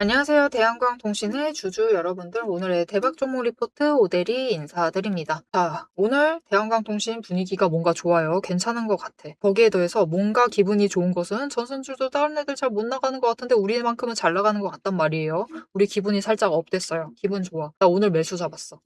안녕하세요. 대한광통신의 주주 여러분들, 오늘의 대박 종목 리포트 오대리 인사드립니다. 자, 오늘 대한광통신 분위기가 뭔가 좋아요. 괜찮은 것 같아. 거기에 더해서 뭔가 기분이 좋은 것은 전선주도 다른 애들 잘 못 나가는 것 같은데 우리만큼은 잘 나가는 것 같단 말이에요. 우리 기분이 살짝 업됐어요. 기분 좋아. 나 오늘 매수 잡았어.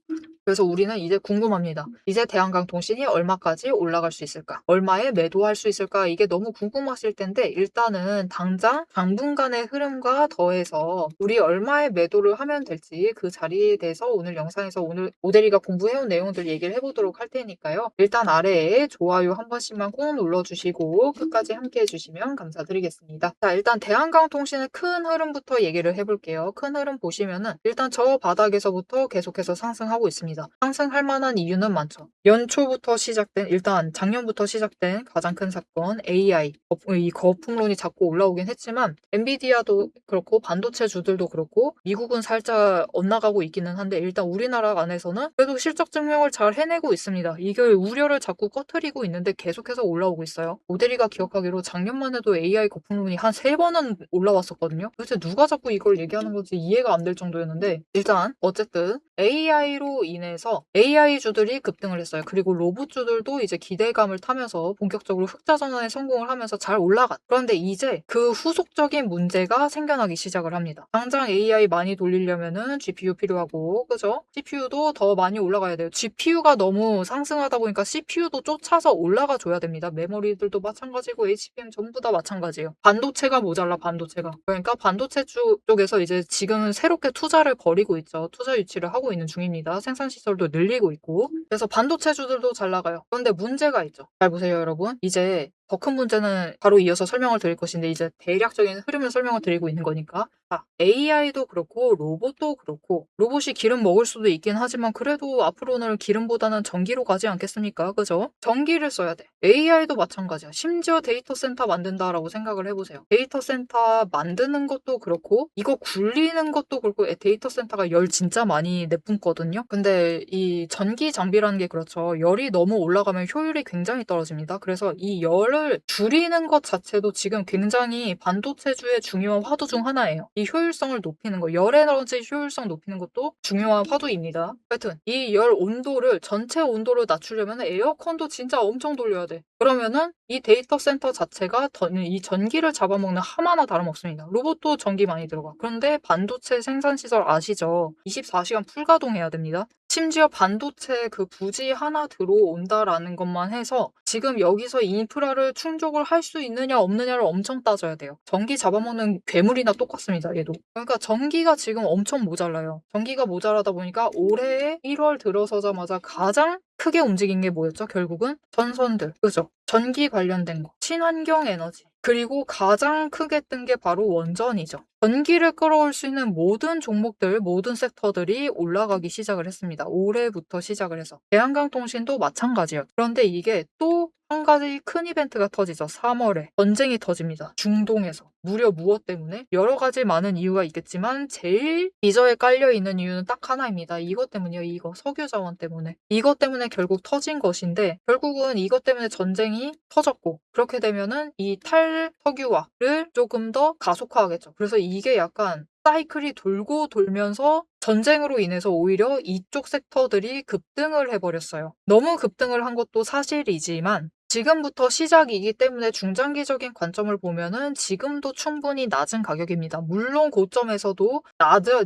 그래서 우리는 이제 궁금합니다. 이제 대한강통신이 얼마까지 올라갈 수 있을까? 얼마에 매도할 수 있을까? 이게 너무 궁금하실 텐데 일단은 당장 당분간의 흐름과 더해서 우리 얼마에 매도를 하면 될지 그 자리에 대해서 오늘 영상에서 오늘 오대리가 공부해온 내용들 얘기를 해보도록 할 테니까요. 일단 아래에 좋아요 한 번씩만 꼭 눌러주시고 끝까지 함께 해주시면 감사드리겠습니다. 자, 일단 대한강통신의 큰 흐름부터 얘기를 해볼게요. 큰 흐름 보시면은 일단 저 바닥에서부터 계속해서 상승하고 있습니다. 상승할 만한 이유는 많죠. 연초부터 시작된, 일단 작년부터 시작된 가장 큰 사건 AI, 이 거품론이 자꾸 올라오긴 했지만 엔비디아도 그렇고 반도체주들도 그렇고 미국은 살짝 엇나가고 있기는 한데 일단 우리나라 안에서는 그래도 실적 증명을 잘 해내고 있습니다. 이게 우려를 자꾸 꺼트리고 있는데 계속해서 올라오고 있어요. 오대리가 기억하기로 작년만 해도 AI 거품론이 한 3번은 올라왔었거든요. 도대체 누가 자꾸 이걸 얘기하는 건지 이해가 안 될 정도였는데 일단 어쨌든 AI로 인해서 AI주들이 급등을 했어요. 그리고 로봇주들도 이제 기대감을 타면서 본격적으로 흑자 전환에 성공을 하면서 잘 올라갔. 그런데 이제 그 후속적인 문제가 생겨나기 시작을 합니다. 당장 AI 많이 돌리려면은 GPU 필요하고, 그죠? CPU도 더 많이 올라가야 돼요. GPU가 너무 상승하다 보니까 CPU도 쫓아서 올라가 줘야 됩니다. 메모리들도 마찬가지고 HBM 전부 다 마찬가지예요. 반도체가 모자라, 반도체가. 그러니까 반도체 쪽에서 이제 지금 새롭게 투자를 벌이고 있죠. 투자 유치를 하고 있는 중입니다. 생산 시설도 늘리고 있고. 그래서 반도체주들도 잘 나가요. 그런데 문제가 있죠. 잘 보세요, 여러분. 이제 더 큰 문제는 바로 이어서 설명을 드릴 것인데 이제 대략적인 흐름을 설명을 드리고 있는 거니까. 자, AI도 그렇고 로봇도 그렇고 로봇이 기름 먹을 수도 있긴 하지만 그래도 앞으로는 기름보다는 전기로 가지 않겠습니까? 그죠? 전기를 써야 돼. AI도 마찬가지야. 심지어 데이터 센터 만든다라고 생각을 해보세요. 데이터 센터 만드는 것도 그렇고 이거 굴리는 것도 그렇고 데이터 센터가 열 진짜 많이 내뿜거든요. 근데 이 전기 장비라는 게 그렇죠. 열이 너무 올라가면 효율이 굉장히 떨어집니다. 그래서 이 열을 줄이는 것 자체도 지금 굉장히 반도체주의 중요한 화두 중 하나예요. 이 효율성을 높이는 거, 열 에너지 효율성 높이는 것도 중요한 화두입니다. 하여튼 이 열 온도를 전체 온도를 낮추려면 에어컨도 진짜 엄청 돌려야 돼. 그러면은 이 데이터 센터 자체가 이 전기를 잡아먹는 하나나 다름없습니다. 로봇도 전기 많이 들어가. 그런데 반도체 생산 시설 아시죠? 24시간 풀가동해야 됩니다. 심지어 반도체 그 부지 하나 들어온다라는 것만 해서 지금 여기서 인프라를 충족을 할 수 있느냐 없느냐를 엄청 따져야 돼요. 전기 잡아먹는 괴물이나 똑같습니다. 얘도. 그러니까 전기가 지금 엄청 모자라요. 전기가 모자라다 보니까 올해 1월 들어서자마자 가장 크게 움직인 게 뭐였죠? 결국은 전선들. 그죠? 전기 관련된 거. 친환경 에너지. 그리고 가장 크게 뜬 게 바로 원전이죠. 전기를 끌어올 수 있는 모든 종목들, 모든 섹터들이 올라가기 시작을 했습니다. 올해부터 시작을 해서. 대한강통신도 마찬가지예요. 그런데 이게 또 한 가지 큰 이벤트가 터지죠. 3월에 전쟁이 터집니다. 중동에서. 무려 무엇 때문에? 여러 가지 많은 이유가 있겠지만 제일 비저에 깔려 있는 이유는 딱 하나입니다. 이것 때문이에요. 이거 석유 자원 때문에. 이것 때문에 결국 터진 것인데 결국은 이것 때문에 전쟁이 터졌고 그렇게 되면은 이 탈석유화를 조금 더 가속화하겠죠. 그래서 이게 약간 사이클이 돌고 돌면서 전쟁으로 인해서 오히려 이쪽 섹터들이 급등을 해버렸어요. 너무 급등을 한 것도 사실이지만 지금부터 시작이기 때문에 중장기적인 관점을 보면은 지금도 충분히 낮은 가격입니다. 물론 고점에서도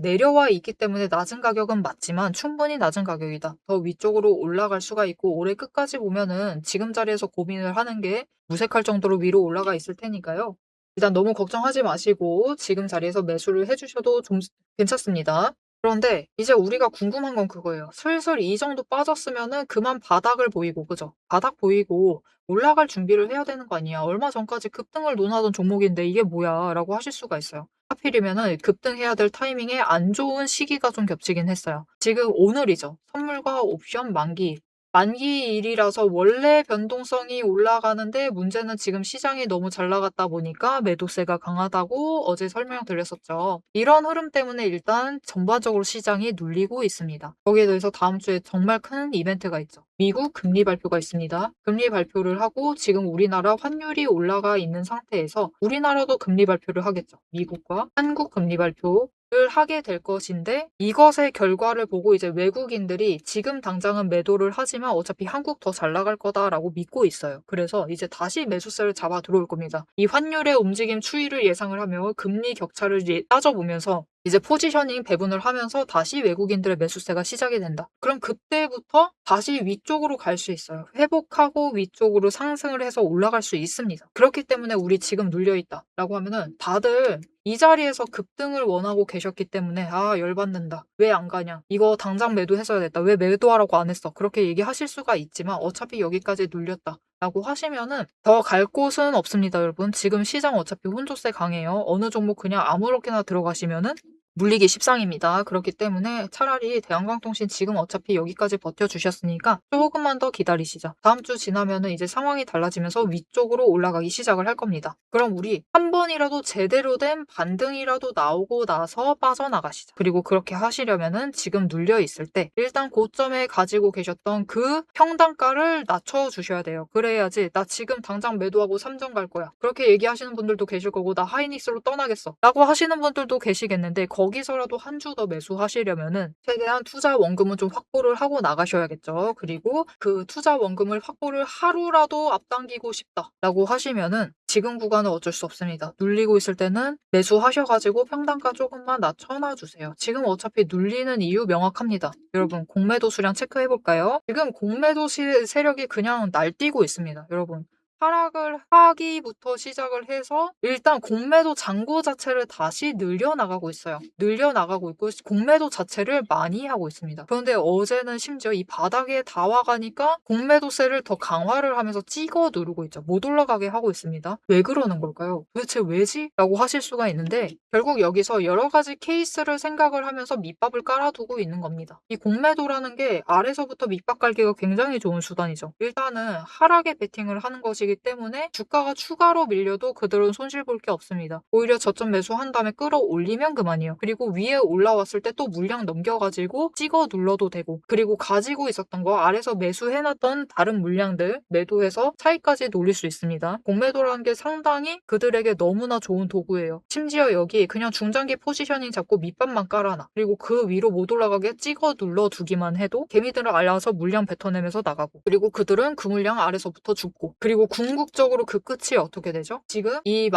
내려와 있기 때문에 낮은 가격은 맞지만 충분히 낮은 가격이다. 더 위쪽으로 올라갈 수가 있고 올해 끝까지 보면은 지금 자리에서 고민을 하는 게 무색할 정도로 위로 올라가 있을 테니까요. 일단 너무 걱정하지 마시고 지금 자리에서 매수를 해주셔도 좀 괜찮습니다. 그런데 이제 우리가 궁금한 건 그거예요. 슬슬 이 정도 빠졌으면은 그만 바닥을 보이고, 그죠? 바닥 보이고 올라갈 준비를 해야 되는 거 아니야. 얼마 전까지 급등을 논하던 종목인데 이게 뭐야? 라고 하실 수가 있어요. 하필이면은 급등해야 될 타이밍에 안 좋은 시기가 좀 겹치긴 했어요. 지금 오늘이죠. 선물과 옵션 만기. 만기일이라서 원래 변동성이 올라가는데 문제는 지금 시장이 너무 잘 나갔다 보니까 매도세가 강하다고 어제 설명드렸었죠. 이런 흐름 때문에 일단 전반적으로 시장이 눌리고 있습니다. 거기에 대해서 다음 주에 정말 큰 이벤트가 있죠. 미국 금리 발표가 있습니다. 금리 발표를 하고 지금 우리나라 환율이 올라가 있는 상태에서 우리나라도 금리 발표를 하겠죠. 미국과 한국 금리 발표 하게 될 것인데 이것의 결과를 보고 이제 외국인들이 지금 당장은 매도를 하지만 어차피 한국 더 잘 나갈 거다라고 믿고 있어요. 그래서 이제 다시 매수세를 잡아 들어올 겁니다. 이 환율의 움직임 추이를 예상을 하며 금리 격차를 따져보면서 이제 포지셔닝 배분을 하면서 다시 외국인들의 매수세가 시작이 된다. 그럼 그때부터 다시 위쪽으로 갈 수 있어요. 회복하고 위쪽으로 상승을 해서 올라갈 수 있습니다. 그렇기 때문에 우리 지금 눌려있다라고 하면은 다들 이 자리에서 급등을 원하고 계셨기 때문에 열받는다. 왜 안 가냐. 이거 당장 매도했어야 됐다. 왜 매도하라고 안 했어. 그렇게 얘기하실 수가 있지만 어차피 여기까지 눌렸다. 라고 하시면은 더 갈 곳은 없습니다, 여러분. 지금 시장 어차피 혼조세 강해요. 어느 종목 그냥 아무렇게나 들어가시면은 물리기 십상입니다. 그렇기 때문에 차라리 대한광통신 지금 어차피 여기까지 버텨주셨으니까 조금만 더 기다리시죠. 다음 주 지나면은 이제 상황이 달라지면서 위쪽으로 올라가기 시작을 할 겁니다. 그럼 우리 한 번이라도 제대로 된 반등이라도 나오고 나서 빠져나가시죠. 그리고 그렇게 하시려면은 지금 눌려 있을 때 일단 고점에 가지고 계셨던 그 평단가를 낮춰주셔야 돼요. 그래야지 나 지금 당장 매도하고 삼정 갈 거야. 그렇게 얘기하시는 분들도 계실 거고 나 하이닉스로 떠나겠어. 라고 하시는 분들도 계시겠는데 거기서라도 한 주 더 매수하시려면은 최대한 투자 원금은 좀 확보를 하고 나가셔야겠죠. 그리고 그 투자 원금을 확보를 하루라도 앞당기고 싶다라고 하시면은 지금 구간은 어쩔 수 없습니다. 눌리고 있을 때는 매수하셔가지고 평단가 조금만 낮춰놔 주세요. 지금 어차피 눌리는 이유 명확합니다. 여러분 공매도 수량 체크해볼까요? 지금 공매도 세력이 그냥 날뛰고 있습니다. 여러분 하락을 하기부터 시작을 해서 일단 공매도 잔고 자체를 다시 늘려나가고 있어요. 늘려나가고 있고 공매도 자체를 많이 하고 있습니다. 그런데 어제는 심지어 이 바닥에 다 와가니까 공매도세를 더 강화를 하면서 찍어 누르고 있죠. 못 올라가게 하고 있습니다. 왜 그러는 걸까요? 도대체 왜지? 라고 하실 수가 있는데 결국 여기서 여러 가지 케이스를 생각을 하면서 밑밥을 깔아두고 있는 겁니다. 이 공매도라는 게 아래서부터 밑밥 깔기가 굉장히 좋은 수단이죠. 일단은 하락에 베팅을 하는 것이기 때문에 주가가 추가로 밀려도 그들은 손실 볼 게 없습니다. 오히려 저점 매수한 다음에 끌어올리면 그만이에요. 그리고 위에 올라왔을 때 또 물량 넘겨가지고 찍어 눌러도 되고 그리고 가지고 있었던 거 아래서 매수해놨던 다른 물량들 매도해서 차익까지 놀릴 수 있습니다. 공매도라는 게 상당히 그들에게 너무나 좋은 도구예요. 심지어 여기 그냥 중장기 포지셔닝 잡고 밑밥만 깔아놔. 그리고 그 위로 못 올라가게 찍어 눌러두기만 해도 개미들을 알아서 물량 뱉어내면서 나가고 그리고 그들은 그 물량 아래서부터 죽고 그리고 궁극적으로 그 끝이 어떻게 되죠? 지금 이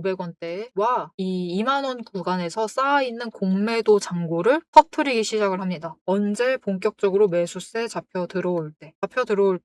16,500원대와 이 2만원 구간에서 쌓아있는 공매도 잔고를 터트리기 시작을 합니다. 언제 본격적으로 매수세 잡혀 들어올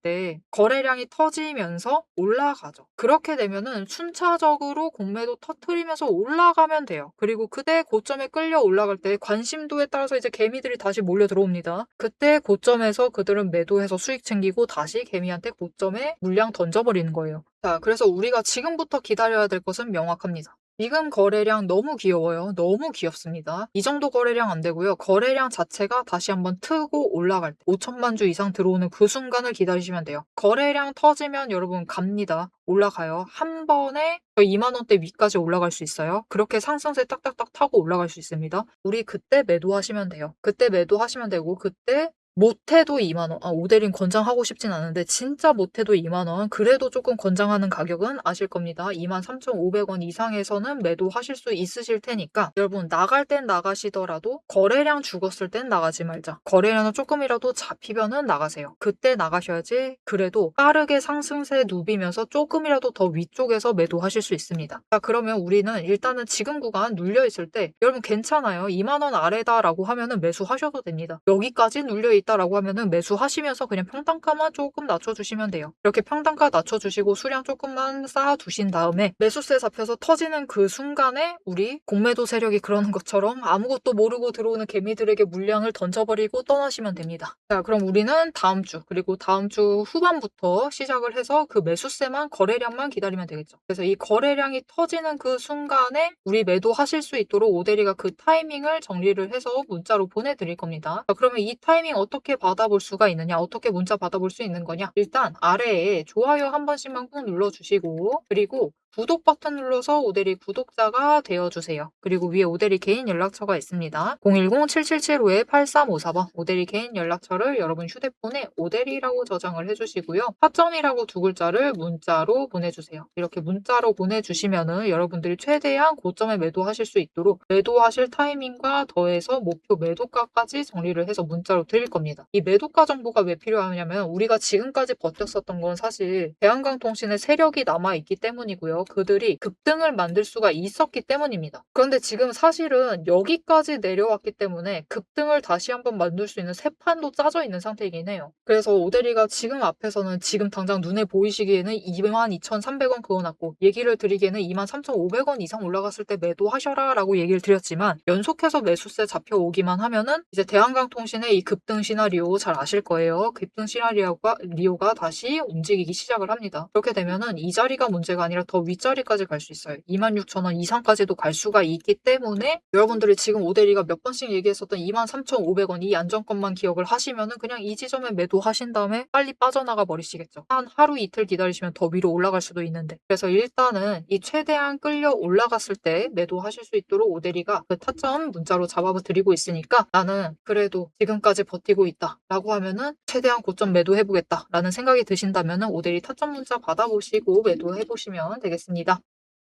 때 거래량이 터지면서 올라가죠. 그렇게 되면은 순차적으로 공매도 터트리면서 올라가면 돼요. 그리고 그때 고점에 끌려 올라갈 때 관심도에 따라서 이제 개미들이 다시 몰려 들어옵니다. 그때 고점에서 그들은 매도해서 수익 챙기고 다시 개미한테 고점에 물량 던져버리는 거예요. 자, 그래서 우리가 지금부터 기다려야 될 것은 명확합니다. 지금 거래량 너무 귀여워요. 너무 귀엽습니다. 이 정도 거래량 안 되고요. 거래량 자체가 다시 한번 트고 올라갈 때 5천만 주 이상 들어오는 그 순간을 기다리시면 돼요. 거래량 터지면 여러분 갑니다. 올라가요. 한 번에 2만 원대 위까지 올라갈 수 있어요. 그렇게 상승세 딱딱딱 타고 올라갈 수 있습니다. 우리 그때 매도하시면 돼요. 그때 매도하시면 되고 그때 못해도 2만 원. 오데린 권장하고 싶진 않은데 진짜 못해도 2만 원. 그래도 조금 권장하는 가격은 아실 겁니다. 23,500원 이상에서는 매도하실 수 있으실 테니까 여러분 나갈 땐 나가시더라도 거래량 죽었을 땐 나가지 말자. 거래량은 조금이라도 잡히면은 나가세요. 그때 나가셔야지 그래도 빠르게 상승세 누비면서 조금이라도 더 위쪽에서 매도하실 수 있습니다. 자, 그러면 우리는 일단은 지금 구간 눌려있을 때 여러분 괜찮아요. 2만 원 아래다라고 하면은 매수하셔도 됩니다. 여기까지 눌려있 다라고 하면은 매수하시면서 그냥 평단가만 조금 낮춰주시면 돼요. 이렇게 평단가 낮춰주시고 수량 조금만 쌓아두신 다음에 매수세 잡혀서 터지는 그 순간에 우리 공매도 세력이 그러는 것처럼 아무것도 모르고 들어오는 개미들에게 물량을 던져버리고 떠나시면 됩니다. 자, 그럼 우리는 다음 주 그리고 다음 주 후반부터 시작을 해서 그 매수세만 거래량만 기다리면 되겠죠. 그래서 이 거래량이 터지는 그 순간에 우리 매도하실 수 있도록 오대리가 그 타이밍을 정리를 해서 문자로 보내드릴 겁니다. 자, 그러면 이 타이밍 어떻게 받아볼 수가 있느냐? 어떻게 문자 받아볼 수 있는 거냐? 일단 아래에 좋아요 한 번씩만 꾹 눌러주시고 그리고 구독 버튼 눌러서 오대리 구독자가 되어주세요. 그리고 위에 오대리 개인 연락처가 있습니다. 010-7775-8354번 오대리 개인 연락처를 여러분 휴대폰에 오대리라고 저장을 해주시고요. 타점이라고 두 글자를 문자로 보내주세요. 이렇게 문자로 보내주시면은 여러분들이 최대한 고점에 매도하실 수 있도록 매도하실 타이밍과 더해서 목표 매도가까지 정리를 해서 문자로 드릴 겁니다. 이 매도가 정보가 왜 필요하냐면 우리가 지금까지 버텼었던 건 사실 대한강통신의 세력이 남아있기 때문이고요. 그들이 급등을 만들 수가 있었기 때문입니다. 그런데 지금 사실은 여기까지 내려왔기 때문에 급등을 다시 한번 만들 수 있는 새 판도 짜져 있는 상태이긴 해요. 그래서 오대리가 지금 앞에서는 지금 당장 눈에 보이시기에는 22,300원 그어놨고 얘기를 드리기에는 23,500원 이상 올라갔을 때 매도하셔라 라고 얘기를 드렸지만 연속해서 매수세 잡혀오기만 하면은 이제 대한강통신의 이 급등 시나리오 잘 아실 거예요. 급등 시나리오가 다시 움직이기 시작을 합니다. 그렇게 되면은 이 자리가 문제가 아니라 더 윗자리까지 갈 수 있어요. 26,000원 이상까지도 갈 수가 있기 때문에 여러분들이 지금 오대리가 몇 번씩 얘기했었던 23,500원 이 안정권만 기억을 하시면은 그냥 이 지점에 매도하신 다음에 빨리 빠져나가 버리시겠죠. 한 하루 이틀 기다리시면 더 위로 올라갈 수도 있는데 그래서 일단은 이 최대한 끌려 올라갔을 때 매도하실 수 있도록 오대리가 그 타점 문자로 잡아드리고 있으니까 나는 그래도 지금까지 버티고 있다 라고 하면은 최대한 고점 매도해보겠다 라는 생각이 드신다면은 오대리 타점 문자 받아보시고 매도해보시면 되겠습니다.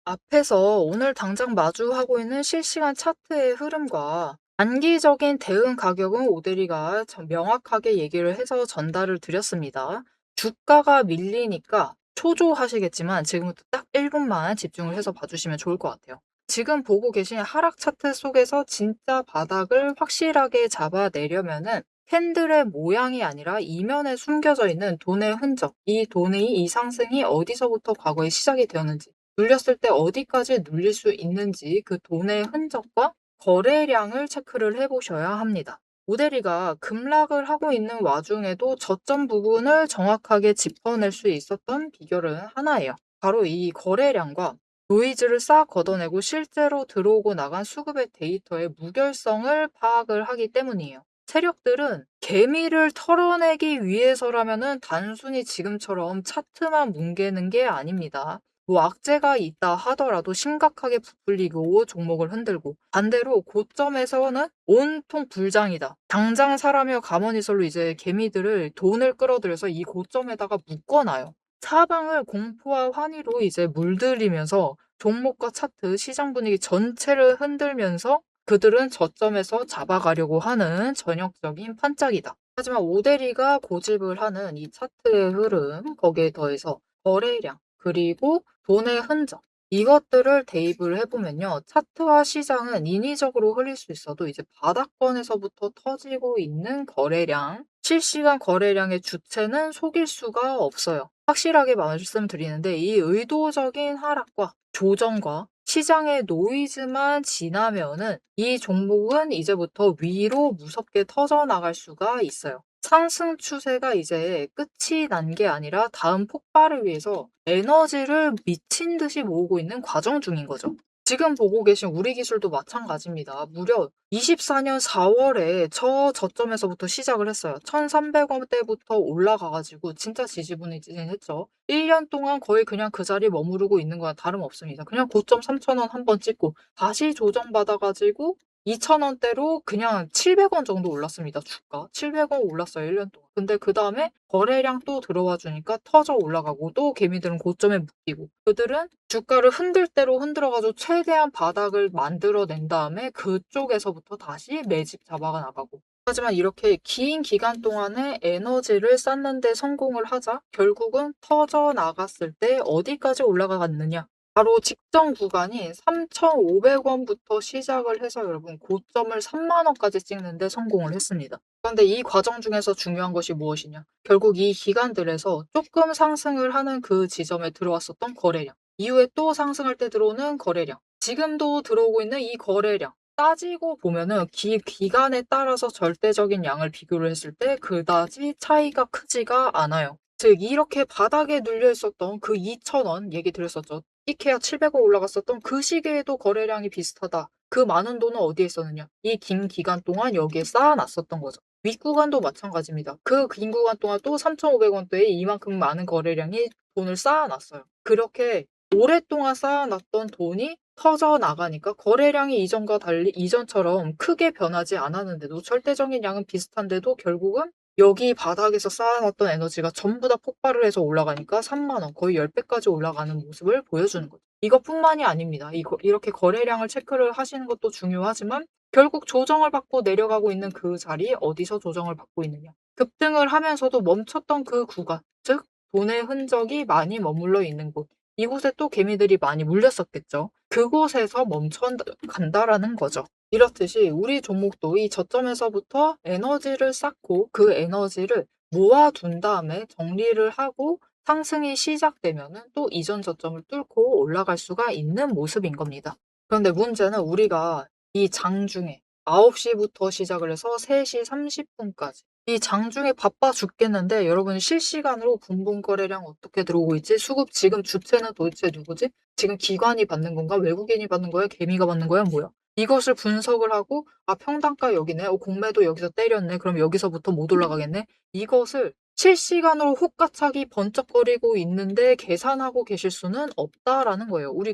앞에서 오늘 당장 마주하고 있는 실시간 차트의 흐름과 단기적인 대응 가격은 오대리가 명확하게 얘기를 해서 전달을 드렸습니다. 주가가 밀리니까 초조하시겠지만 지금부터 딱 1분만 집중을 해서 봐주시면 좋을 것 같아요. 지금 보고 계신 하락 차트 속에서 진짜 바닥을 확실하게 잡아내려면은 캔들의 모양이 아니라 이면에 숨겨져 있는 돈의 흔적, 이 돈의 이 상승이 어디서부터 과거에 시작이 되었는지, 눌렸을 때 어디까지 눌릴 수 있는지 그 돈의 흔적과 거래량을 체크를 해보셔야 합니다. 오대리가 급락을 하고 있는 와중에도 저점 부분을 정확하게 짚어낼 수 있었던 비결은 하나예요. 바로 이 거래량과 노이즈를 싹 걷어내고 실제로 들어오고 나간 수급의 데이터의 무결성을 파악을 하기 때문이에요. 세력들은 개미를 털어내기 위해서라면은 단순히 지금처럼 차트만 뭉개는 게 아닙니다. 뭐 악재가 있다 하더라도 심각하게 부풀리고 종목을 흔들고 반대로 고점에서는 온통 불장이다. 당장 사라며 가머니설로 이제 개미들을 돈을 끌어들여서 이 고점에다가 묶어놔요. 사방을 공포와 환희로 이제 물들이면서 종목과 차트, 시장 분위기 전체를 흔들면서 그들은 저점에서 잡아가려고 하는 전형적인 판짝이다. 하지만 오대리가 고집을 하는 이 차트의 흐름, 거기에 더해서 거래량, 그리고 돈의 흔적, 이것들을 대입을 해보면요. 차트와 시장은 인위적으로 흘릴 수 있어도 이제 바닥권에서부터 터지고 있는 거래량, 실시간 거래량의 주체는 속일 수가 없어요. 확실하게 말씀드리는데 이 의도적인 하락과 조정과 시장의 노이즈만 지나면은 이 종목은 이제부터 위로 무섭게 터져나갈 수가 있어요. 상승 추세가 이제 끝이 난 게 아니라 다음 폭발을 위해서 에너지를 미친 듯이 모으고 있는 과정 중인 거죠. 지금 보고 계신 우리 기술도 마찬가지입니다. 무려 24년 4월에 저점에서부터 시작을 했어요. 1,300원대부터 올라가가지고 진짜 지지부진했죠. 1년 동안 거의 그냥 그 자리에 머무르고 있는 거랑 다름없습니다. 그냥 고점 3,000원 한번 찍고 다시 조정받아가지고 2,000원대로 그냥 700원 정도 올랐습니다. 주가. 700원 올랐어요. 1년 동안. 근데 그 다음에 거래량 또 들어와 주니까 터져 올라가고 또 개미들은 고점에 묶이고 그들은 주가를 흔들 대로 흔들어가지고 최대한 바닥을 만들어낸 다음에 그쪽에서부터 다시 매집 잡아가 나가고 하지만 이렇게 긴 기간 동안에 에너지를 쌓는 데 성공을 하자 결국은 터져 나갔을 때 어디까지 올라가갔느냐 바로 직전 구간이 3,500원부터 시작을 해서 여러분 고점을 3만 원까지 찍는데 성공을 했습니다. 그런데 이 과정 중에서 중요한 것이 무엇이냐? 결국 이 기간들에서 조금 상승을 하는 그 지점에 들어왔었던 거래량, 이후에 또 상승할 때 들어오는 거래량, 지금도 들어오고 있는 이 거래량, 따지고 보면은 기간에 따라서 절대적인 양을 비교를 했을 때 그다지 차이가 크지가 않아요. 즉 이렇게 바닥에 눌려 있었던 그 2,000원 얘기 드렸었죠. 이케아 700원 올라갔었던 그 시기에도 거래량이 비슷하다. 그 많은 돈은 어디에 있었느냐? 이 긴 기간 동안 여기에 쌓아놨었던 거죠. 윗구간도 마찬가지입니다. 그 긴 구간 동안 또 3,500원대에 이만큼 많은 거래량이 돈을 쌓아놨어요. 그렇게 오랫동안 쌓아놨던 돈이 터져 나가니까 거래량이 이전과 달리 이전처럼 크게 변하지 않았는데도 절대적인 양은 비슷한데도 결국은 여기 바닥에서 쌓아놨던 에너지가 전부 다 폭발을 해서 올라가니까 3만 원, 거의 10배까지 올라가는 모습을 보여주는 거죠. 이것뿐만이 아닙니다. 이렇게 거래량을 체크를 하시는 것도 중요하지만 결국 조정을 받고 내려가고 있는 그 자리, 어디서 조정을 받고 있느냐. 급등을 하면서도 멈췄던 그 구간, 즉 돈의 흔적이 많이 머물러 있는 곳. 이곳에 또 개미들이 많이 물렸었겠죠. 그곳에서 멈춰 간다라는 거죠. 이렇듯이 우리 종목도 이 저점에서부터 에너지를 쌓고 그 에너지를 모아둔 다음에 정리를 하고 상승이 시작되면은 또 이전 저점을 뚫고 올라갈 수가 있는 모습인 겁니다. 그런데 문제는 우리가 이 장중에 9시부터 시작을 해서 3시 30분까지 이 장중에 바빠 죽겠는데 여러분 실시간으로 분봉 거래량 어떻게 들어오고 있지? 수급 지금 주체는 도대체 누구지? 지금 기관이 받는 건가? 외국인이 받는 거야? 개미가 받는 거야? 뭐야? 이것을 분석을 하고 평단가 여기네. 공매도 여기서 때렸네. 그럼 여기서부터 못 올라가겠네. 이것을 실시간으로 혹가차기 번쩍거리고 있는데 계산하고 계실 수는 없다라는 거예요. 우리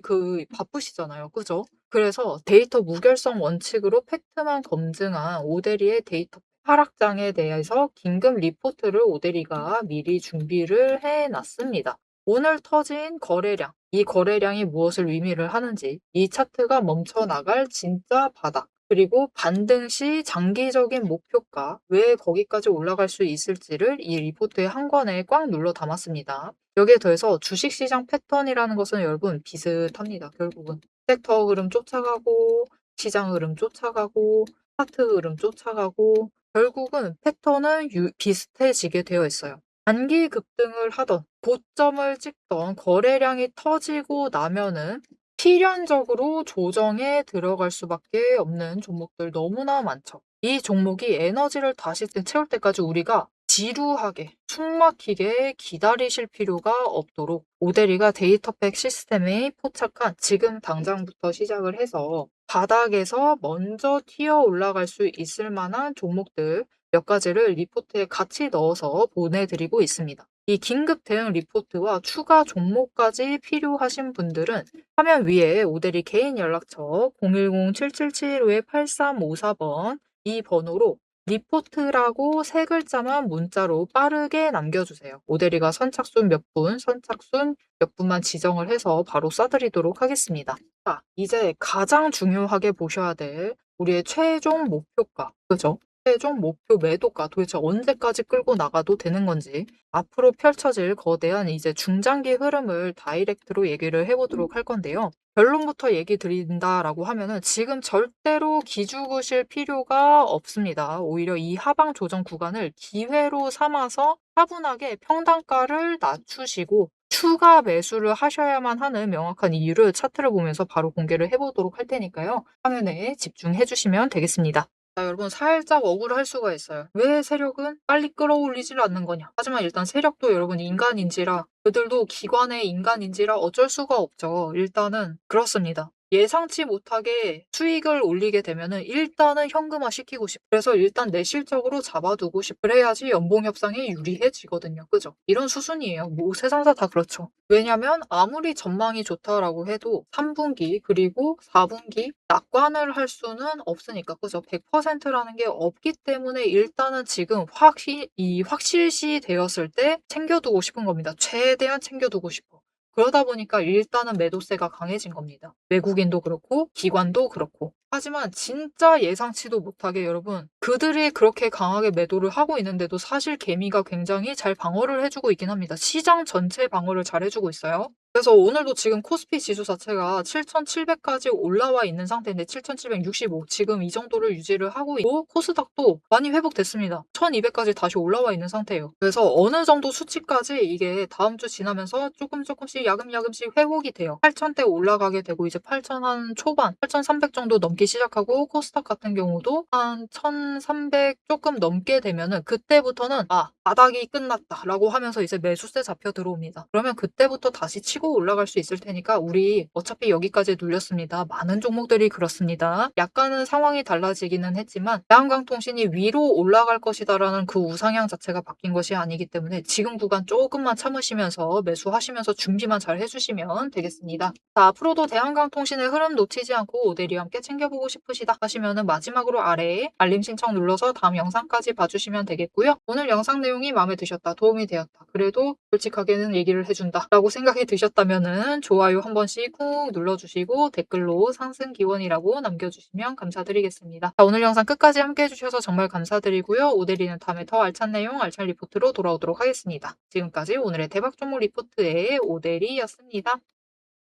바쁘시잖아요. 그죠? 그래서 데이터 무결성 원칙으로 팩트만 검증한 오데리의 데이터 하락장에 대해서 긴급 리포트를 오데리가 미리 준비를 해놨습니다. 오늘 터진 거래량, 이 거래량이 무엇을 의미를 하는지, 이 차트가 멈춰나갈 진짜 바닥, 그리고 반등 시 장기적인 목표가 왜 거기까지 올라갈 수 있을지를 이 리포트의 한 권에 꽉 눌러 담았습니다. 여기에 더해서 주식시장 패턴이라는 것은 여러분 비슷합니다. 결국은 섹터 흐름 쫓아가고 시장 흐름 쫓아가고 차트 흐름 쫓아가고 결국은 패턴은 비슷해지게 되어 있어요. 단기 급등을 하던 고점을 찍던 거래량이 터지고 나면은 필연적으로 조정에 들어갈 수밖에 없는 종목들 너무나 많죠. 이 종목이 에너지를 다시 채울 때까지 우리가 지루하게 숨막히게 기다리실 필요가 없도록 오데리가 데이터팩 시스템에 포착한 지금 당장부터 시작을 해서 바닥에서 먼저 튀어 올라갈 수 있을 만한 종목들 몇 가지를 리포트에 같이 넣어서 보내드리고 있습니다. 이 긴급 대응 리포트와 추가 종목까지 필요하신 분들은 화면 위에 오데리 개인 연락처 010-7775-8354번 이 번호로 리포트라고 3글자만 문자로 빠르게 남겨주세요. 오데리가 선착순 몇 분만 지정을 해서 바로 쏴드리도록 하겠습니다. 자, 이제 가장 중요하게 보셔야 될 우리의 최종 목표가, 그죠? 최종 목표 매도가 도대체 언제까지 끌고 나가도 되는 건지 앞으로 펼쳐질 거대한 이제 중장기 흐름을 다이렉트로 얘기를 해보도록 할 건데요. 결론부터 얘기 드린다라고 하면은 지금 절대로 기죽으실 필요가 없습니다. 오히려 이 하방 조정 구간을 기회로 삼아서 차분하게 평단가를 낮추시고 추가 매수를 하셔야만 하는 명확한 이유를 차트를 보면서 바로 공개를 해보도록 할 테니까요. 화면에 집중해 주시면 되겠습니다. 자, 여러분 살짝 억울할 수가 있어요. 왜 세력은 빨리 끌어올리질 않는 거냐. 하지만 일단 세력도 여러분 인간인지라 그들도 기관의 인간인지라 어쩔 수가 없죠. 일단은 그렇습니다. 예상치 못하게 수익을 올리게 되면은 일단은 현금화 시키고 싶어. 그래서 일단 내실적으로 잡아두고 싶어. 그래야지 연봉 협상이 유리해지거든요. 그죠? 이런 수순이에요. 뭐 세상사 다 그렇죠. 왜냐면 아무리 전망이 좋다라고 해도 3분기 그리고 4분기 낙관을 할 수는 없으니까. 그죠? 100%라는 게 없기 때문에 일단은 지금 확실시 되었을 때 챙겨두고 싶은 겁니다. 최대한 챙겨두고 싶어. 그러다 보니까 일단은 매도세가 강해진 겁니다. 외국인도 그렇고 기관도 그렇고. 하지만 진짜 예상치도 못하게 여러분 그들이 그렇게 강하게 매도를 하고 있는데도 사실 개미가 굉장히 잘 방어를 해주고 있긴 합니다. 시장 전체 방어를 잘 해주고 있어요. 그래서 오늘도 지금 코스피 지수 자체가 7,700까지 올라와 있는 상태인데 7,765 지금 이 정도를 유지를 하고 있고 코스닥도 많이 회복됐습니다. 1,200까지 다시 올라와 있는 상태예요. 그래서 어느 정도 수치까지 이게 다음 주 지나면서 조금씩 야금야금씩 회복이 돼요. 8,000대 올라가게 되고 이제 8,000 한 초반 8,300 정도 넘기 시작하고 코스닥 같은 경우도 한 1,300 조금 넘게 되면은 그때부터는 바닥이 끝났다라고 하면서 이제 매수세 잡혀 들어옵니다. 그러면 그때부터 다시 치고 치고 올라갈 수 있을 테니까 우리 어차피 여기까지 눌렸습니다. 많은 종목들이 그렇습니다. 약간은 상황이 달라지기는 했지만 대한강통신이 위로 올라갈 것이다라는 그 우상향 자체가 바뀐 것이 아니기 때문에 지금 구간 조금만 참으시면서 매수하시면서 준비만 잘 해주시면 되겠습니다. 자, 앞으로도 대한강통신의 흐름 놓치지 않고 오데리 함께 챙겨보고 싶으시다 하시면은 마지막으로 아래에 알림 신청 눌러서 다음 영상까지 봐주시면 되겠고요. 오늘 영상 내용이 마음에 드셨다, 도움이 되었다, 그래도 솔직하게는 얘기를 해준다 라고 생각이 드셨다면은 좋아요 한 번씩 꾹 눌러주시고 댓글로 상승 기원이라고 남겨주시면 감사드리겠습니다. 자, 오늘 영상 끝까지 함께 해주셔서 정말 감사드리고요. 오데리는 다음에 더 알찬 내용, 알찬 리포트로 돌아오도록 하겠습니다. 지금까지 오늘의 대박 종목 리포트의 오데리였습니다.